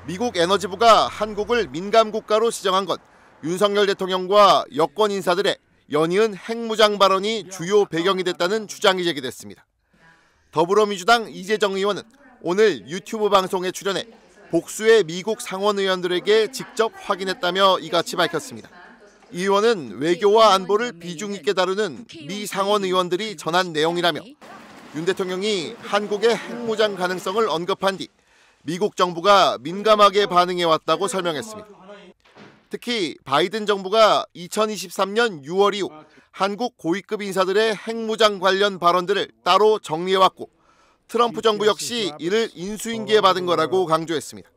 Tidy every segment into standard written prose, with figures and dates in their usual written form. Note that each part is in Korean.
미국 에너지부가 한국을 민감국가로 지정한 건 윤석열 대통령과 여권 인사들의 연이은 핵무장 발언이 주요 배경이 됐다는 주장이 제기됐습니다. 더불어민주당 이재정 의원은 오늘 유튜브 방송에 출연해 복수의 미국 상원 의원들에게 직접 확인했다며 이같이 밝혔습니다. 이 의원은 외교와 안보를 비중 있게 다루는 미 상원 의원들이 전한 내용이라며 윤 대통령이 한국의 핵무장 가능성을 언급한 뒤 미국 정부가 민감하게 반응해왔다고 설명했습니다. 특히 바이든 정부가 2023년 6월 이후 한국 고위급 인사들의 핵무장 관련 발언들을 따로 정리해왔고 트럼프 정부 역시 이를 인수인계에 받은 거라고 강조했습니다.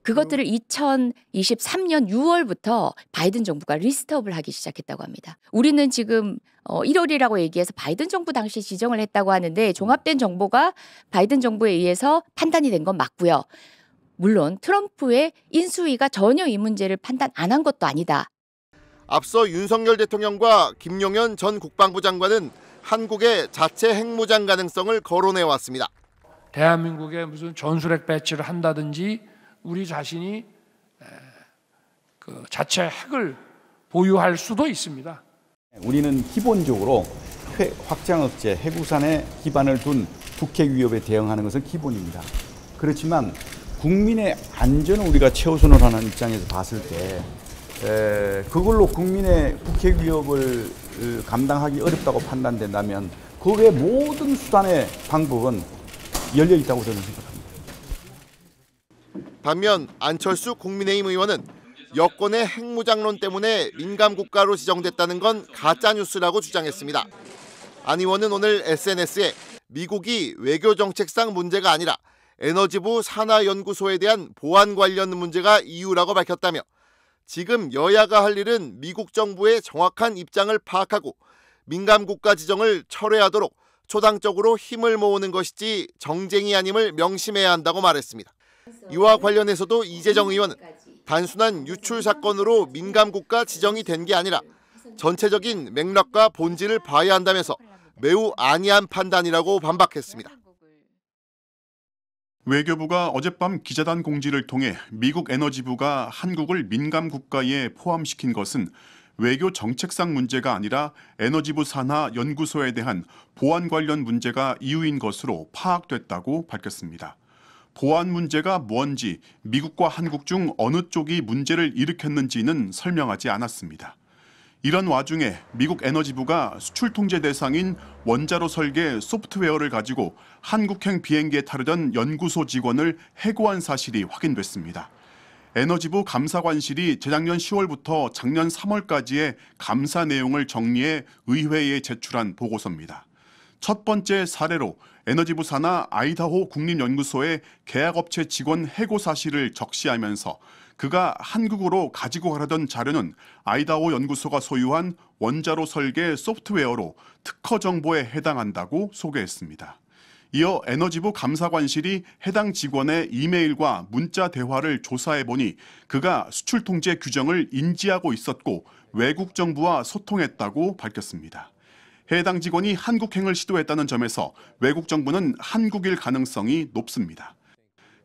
그것들을 2023년 6월부터 바이든 정부가 리스트업을 하기 시작했다고 합니다. 우리는 지금 1월이라고 얘기해서 바이든 정부 당시 지정을 했다고 하는데 종합된 정보가 바이든 정부에 의해서 판단이 된 건 맞고요. 물론 트럼프의 인수위가 전혀 이 문제를 판단 안 한 것도 아니다. 앞서 윤석열 대통령과 김용현 전 국방부 장관은 한국의 자체 핵무장 가능성을 거론해왔습니다. 대한민국에 무슨 전술핵 배치를 한다든지 우리 자신이 그 자체 핵을 보유할 수도 있습니다. 우리는 기본적으로 확장 억제, 핵우산에 기반을 둔 북핵 위협에 대응하는 것은 기본입니다. 그렇지만 국민의 안전을 우리가 최우선으로 하는 입장에서 봤을 때 그걸로 국민의 북핵 위협을 감당하기 어렵다고 판단된다면 그 외 모든 수단의 방법은 열려 있다고 저는 생각합니다. 반면 안철수 국민의힘 의원은 여권의 핵무장론 때문에 민감국가로 지정됐다는 건 가짜뉴스라고 주장했습니다. 안 의원은 오늘 SNS에 미국이 외교정책상 문제가 아니라 에너지부 산하연구소에 대한 보안 관련 문제가 이유라고 밝혔다며 지금 여야가 할 일은 미국 정부의 정확한 입장을 파악하고 민감국가 지정을 철회하도록 초당적으로 힘을 모으는 것이지 정쟁이 아님을 명심해야 한다고 말했습니다. 이와 관련해서도 이재정 의원은 단순한 유출 사건으로 민감국가 지정이 된 게 아니라 전체적인 맥락과 본질을 봐야 한다면서 매우 안이한 판단이라고 반박했습니다. 외교부가 어젯밤 기자단 공지를 통해 미국 에너지부가 한국을 민감국가에 포함시킨 것은 외교 정책상 문제가 아니라 에너지부 산하 연구소에 대한 보안 관련 문제가 이유인 것으로 파악됐다고 밝혔습니다. 보안 문제가 뭔지 미국과 한국 중 어느 쪽이 문제를 일으켰는지는 설명하지 않았습니다. 이런 와중에 미국 에너지부가 수출 통제 대상인 원자로 설계 소프트웨어를 가지고 한국행 비행기에 타려던 연구소 직원을 해고한 사실이 확인됐습니다. 에너지부 감사관실이 재작년 10월부터 작년 3월까지의 감사 내용을 정리해 의회에 제출한 보고서입니다. 첫 번째 사례로 에너지부 산하 아이다호 국립연구소의 계약업체 직원 해고 사실을 적시하면서 그가 한국으로 가지고 가려던 자료는 아이다호 연구소가 소유한 원자로 설계 소프트웨어로 특허 정보에 해당한다고 소개했습니다. 이어 에너지부 감사관실이 해당 직원의 이메일과 문자 대화를 조사해보니 그가 수출 통제 규정을 인지하고 있었고 외국 정부와 소통했다고 밝혔습니다. 해당 직원이 한국행을 시도했다는 점에서 외국 정부는 한국일 가능성이 높습니다.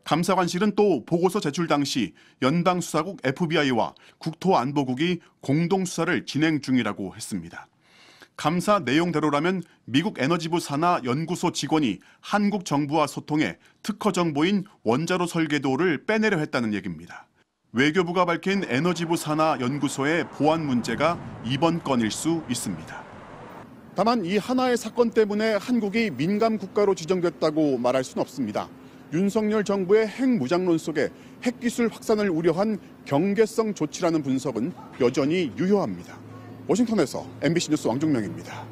감사관실은 또 보고서 제출 당시 연방수사국 FBI와 국토안보국이 공동수사를 진행 중이라고 했습니다. 감사 내용대로라면 미국 에너지부 산하 연구소 직원이 한국 정부와 소통해 특허 정보인 원자로 설계도를 빼내려 했다는 얘기입니다. 외교부가 밝힌 에너지부 산하 연구소의 보안 문제가 이번 건일 수 있습니다. 다만 이 하나의 사건 때문에 한국이 민감 국가로 지정됐다고 말할 수는 없습니다. 윤석열 정부의 핵무장론 속에 핵기술 확산을 우려한 경계성 조치라는 분석은 여전히 유효합니다. 워싱턴에서 MBC 뉴스 왕종명입니다.